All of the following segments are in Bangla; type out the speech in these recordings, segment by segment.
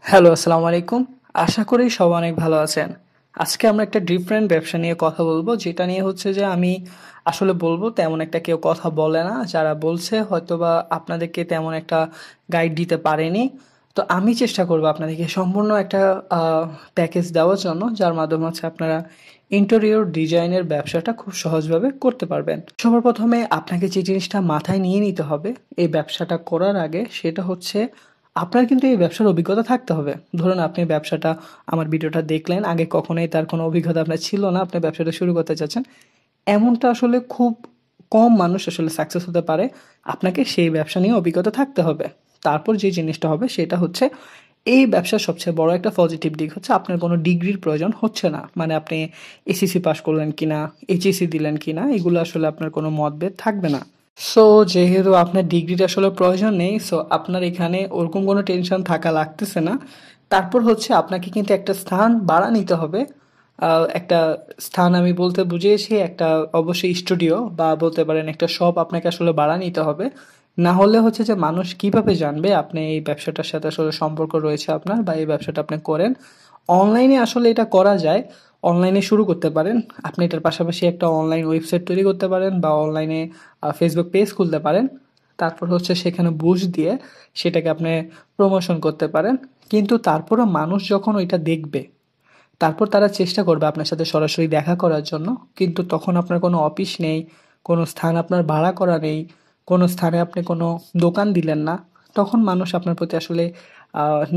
হ্যালো, আসসালামু আলাইকুম। আশা করি সবাই অনেক ভালো আছেন। আজকে আমরা একটা ডিফারেন্ট ব্যবসা নিয়ে কথা বলবো, যেটা নিয়ে হচ্ছে যে আমি আসলে বলবো তেমন একটা কেউ কথা বলে না। যারা বলছে হয়তোবা আপনাদেরকে তেমন একটা গাইড দিতে পারেনি। তো আমি চেষ্টা করবো আপনাদেরকে সম্পূর্ণ একটা প্যাকেজ দেওয়ার জন্য, যার মাধ্যমে হচ্ছে আপনারা ইন্টেরিয়র ডিজাইনের ব্যবসাটা খুব সহজভাবে করতে পারবেন। সবার প্রথমে আপনাকে যে জিনিসটা মাথায় নিয়ে নিতে হবে এই ব্যবসাটা করার আগে, সেটা হচ্ছে আপনার কিন্তু এই ব্যবসার অভিজ্ঞতা থাকতে হবে। ধরুন আপনি ব্যবসাটা, আমার ভিডিওটা দেখলেন, আগে কখনোই তার কোনো অভিজ্ঞতা আপনার ছিল না, আপনি ব্যবসাটা শুরু করতে চাচ্ছেন। এমনটা আসলে খুব কম মানুষ আসলে সাকসেস হতে পারে। আপনাকে সেই ব্যবসা নিয়ে অভিজ্ঞতা থাকতে হবে। তারপর যে জিনিসটা হবে সেটা হচ্ছে, এই ব্যবসার সবচেয়ে বড় একটা পজিটিভ দিক হচ্ছে আপনার কোনো ডিগ্রির প্রয়োজন হচ্ছে না। মানে আপনি এসএসসি পাস করলেন কিনা, এইচএসসি দিলেন কিনা, এগুলো আসলে আপনার কোনো মতভেদ থাকবে না। সো যেহেতু আপনার ডিগ্রিটা আসলে প্রয়োজন নেই, সো আপনার এখানে ওরকম কোনো টেনশন থাকা লাগতেছে না। তারপর হচ্ছে আপনাকে কিন্তু একটা স্থান ভাড়া নিতে হবে। একটা স্থান আমি বলতে বুঝিয়েছি একটা অবশ্যই স্টুডিও বা বলতে পারেন একটা শপ আপনাকে আসলে ভাড়া নিতে হবে। না হলে হচ্ছে যে মানুষ কিভাবে জানবে আপনি এই ব্যবসাটার সাথে আসলে সম্পর্ক রয়েছে আপনার, বা এই ব্যবসাটা আপনি করেন। অনলাইনে আসলে এটা করা যায়। অনলাইনে শুরু করতে পারেন। আপনি এটার পাশাপাশি একটা অনলাইন ওয়েবসাইট তৈরি করতে পারেন, বা অনলাইনে ফেসবুক পেজ খুলতে পারেন। তারপর হচ্ছে সেখানে বুস্ট দিয়ে সেটাকে আপনি প্রমোশন করতে পারেন। কিন্তু তারপরও মানুষ যখন ওইটা দেখবে, তারপর তারা চেষ্টা করবে আপনার সাথে সরাসরি দেখা করার জন্য। কিন্তু তখন আপনার কোনো অফিস নেই, কোনো স্থান আপনার ভাড়া করা নেই, কোনো স্থানে আপনি কোনো দোকান দিলেন না। তখন মানুষ আপনার প্রতি আসলে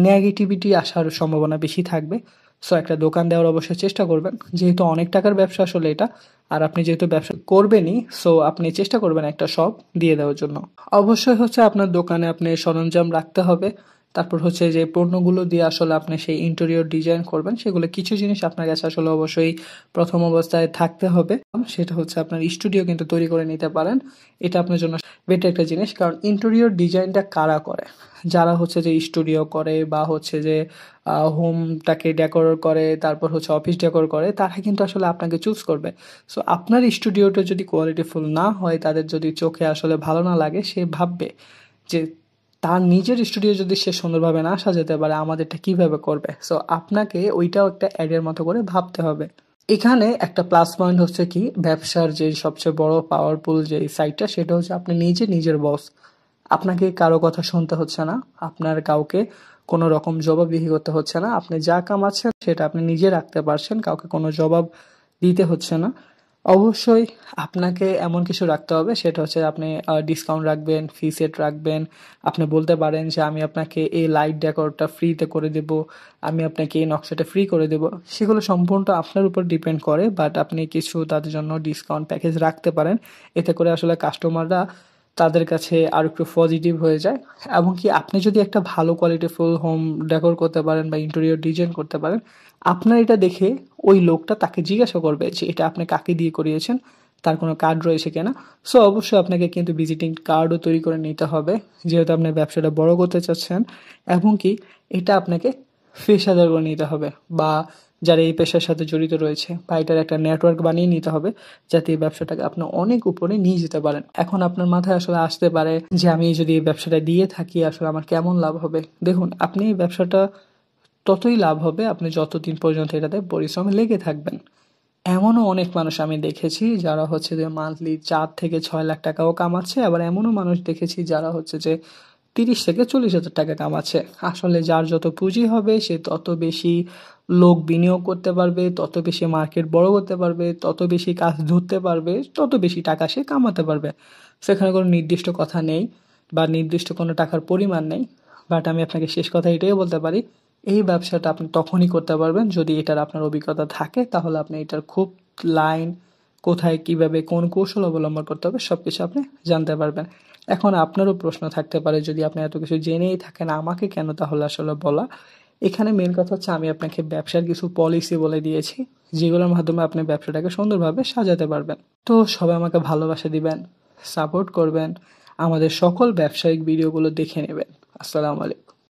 নেগেটিভিটি আসার সম্ভাবনা বেশি থাকবে। সো একটা দোকান দেওয়ার অবশ্যই চেষ্টা করবেন, যেহেতু অনেক টাকার ব্যবসা আসলে এটা। আর আপনি যেহেতু ব্যবসা করবেনই, সো আপনি চেষ্টা করবেন একটা শপ দিয়ে দেওয়ার জন্য। অবশ্যই হচ্ছে আপনার দোকানে আপনি সরঞ্জাম রাখতে হবে। তারপর হচ্ছে যে পণ্যগুলো দিয়ে আসলে আপনি সেই ইন্টেরিয়র ডিজাইন করবেন, সেগুলো কিছু জিনিস আপনার কাছে আসলে অবশ্যই প্রথম অবস্থায় থাকতে হবে। সেটা হচ্ছে আপনার স্টুডিও কিন্তু তৈরি করে নিতে পারেন। এটা আপনার জন্য বেটার একটা জিনিস, কারণ ইন্টেরিয়র ডিজাইনটা কারা করে? যারা হচ্ছে যে স্টুডিও করে, বা হচ্ছে যে হোমটাকে ডেকোর করে, তারপর হচ্ছে অফিস ডেকোর করে, তারা কিন্তু আসলে আপনাকে চুজ করবে। সো আপনার স্টুডিওটা যদি কোয়ালিটিফুল না হয়, তাদের যদি চোখে আসলে ভালো না লাগে, সে ভাববে যে তার নিজের স্টুডিও যদি সে সুন্দরভাবে না সাজাতে পারে, আমাদেরটা কিভাবে করবে? সো আপনাকে ওইটাও একটা অ্যাডের মতো করে ভাবতে হবে। এখানে একটা প্লাস পয়েন্ট হচ্ছে কি, ব্যবসার যে সবচেয়ে বড় পাওয়ারফুল যে সাইডটা, সেটা হচ্ছে আপনি নিজে নিজের বস। আপনাকে কারো কথা শুনতে হচ্ছে না, আপনার কাউকে কোনো রকম জবাবদিহি করতে হচ্ছে না। আপনি যা কামাচ্ছেন সেটা আপনি নিজে রাখতে পারছেন, কাউকে কোনো জবাব দিতে হচ্ছে না। অবশ্যই আপনাকে এমন কিছু রাখতে হবে, সেটা হচ্ছে আপনি ডিসকাউন্ট রাখবেন, ফি সেট রাখবেন। আপনি বলতে পারেন যে আমি আপনাকে এই লাইট ডেকোরটা ফ্রিতে করে দেব, আমি আপনাকে এই নকশাটা ফ্রি করে দেব। সেগুলো সম্পূর্ণ আপনার উপর ডিপেন্ড করে, বাট আপনি কিছু তাদের জন্য ডিসকাউন্ট প্যাকেজ রাখতে পারেন। এতে করে আসলে কাস্টমাররা তাদের কাছে আরো একটু পজিটিভ হয়ে যায়। এবং কি আপনি যদি একটা ভালো কোয়ালিটি ফুল হোম ডেকোর করতে পারেন বা ইন্টেরিয়র ডিজাইন করতে পারেন, আপনার এটা দেখে ওই লোকটা তাকে জিজ্ঞাসা করবে যে এটা আপনি কাকে দিয়ে করিয়েছেন, তার কোনো কার্ড রয়েছে কিনা। সো অবশ্যই আপনাকে কিন্তু ভিজিটিং কার্ডও তৈরি করে নিতে হবে, যেহেতু আপনি ব্যবসাটা বড় করতে চাচ্ছেন। এবং কি এটা আপনাকে পেশাদার করে নিতে হবে, বা যারা এই পেশার সাথে জড়িত রয়েছে, বা এটার একটা নেটওয়ার্ক বানিয়ে নিতে হবে, যাতে এই ব্যবসাটাকে আপনি অনেক উপরে নিয়ে যেতে পারেন। এখন আপনার মাথায় আসলে আসতে পারে যে আমি যদি এই ব্যবসাটা দিয়ে থাকি আসলে আমার কেমন লাভ হবে। দেখুন, আপনি এই ব্যবসাটা ততই লাভ হবে আপনি যতদিন পর্যন্ত এটাতে পরিশ্রমে লেগে থাকবেন। এমনও অনেক মানুষ আমি দেখেছি যারা হচ্ছে যে মান্থলি 4 থেকে 6 লাখ টাকাও কামাচ্ছে, আবার এমনও মানুষ দেখেছি যারা হচ্ছে যে 30 থেকে 40 হাজার টাকা কামাচ্ছে। আসলে যার যত পুঁজি হবে সে তত বেশি লোক বিনিয়োগ করতে পারবে, তত বেশি মার্কেট বড় করতে পারবে, তত বেশি কাজ ধরতে পারবে, তত বেশি টাকা সে কামাতে পারবে। সেখানে কোনো নির্দিষ্ট কথা নেই, বা নির্দিষ্ট কোনো টাকার পরিমাণ নেই। বাট আমি আপনাকে শেষ কথা এটাই বলতে পারি, এই ব্যবসাটা আপনি তখনই করতে পারবেন যদি এটার আপনার অভিজ্ঞতা থাকে। তাহলে আপনি এটার খুব লাইন, কোথায় কিভাবে কোন কৌশল অবলম্বন করতে হবে সবকিছু আপনি জানতে পারবেন। এখন আপনারও প্রশ্ন থাকতে পারে, যদি আপনি এত কিছু জেনেই থাকেন আমাকে কেন তাহলে আসলে বলা? এখানে মেন কথা হচ্ছে আমি আপনাকে ব্যবসার কিছু পলিসি বলে দিয়েছি, যেগুলোর মাধ্যমে আপনি ব্যবসাটাকে সুন্দরভাবে সাজাতে পারবেন। তো সবাই আমাকে ভালোবাসা দিবেন, সাপোর্ট করবেন, আমাদের সকল ব্যবসায়িক ভিডিওগুলো দেখে নেবেন। আসসালামু আলাইকুম।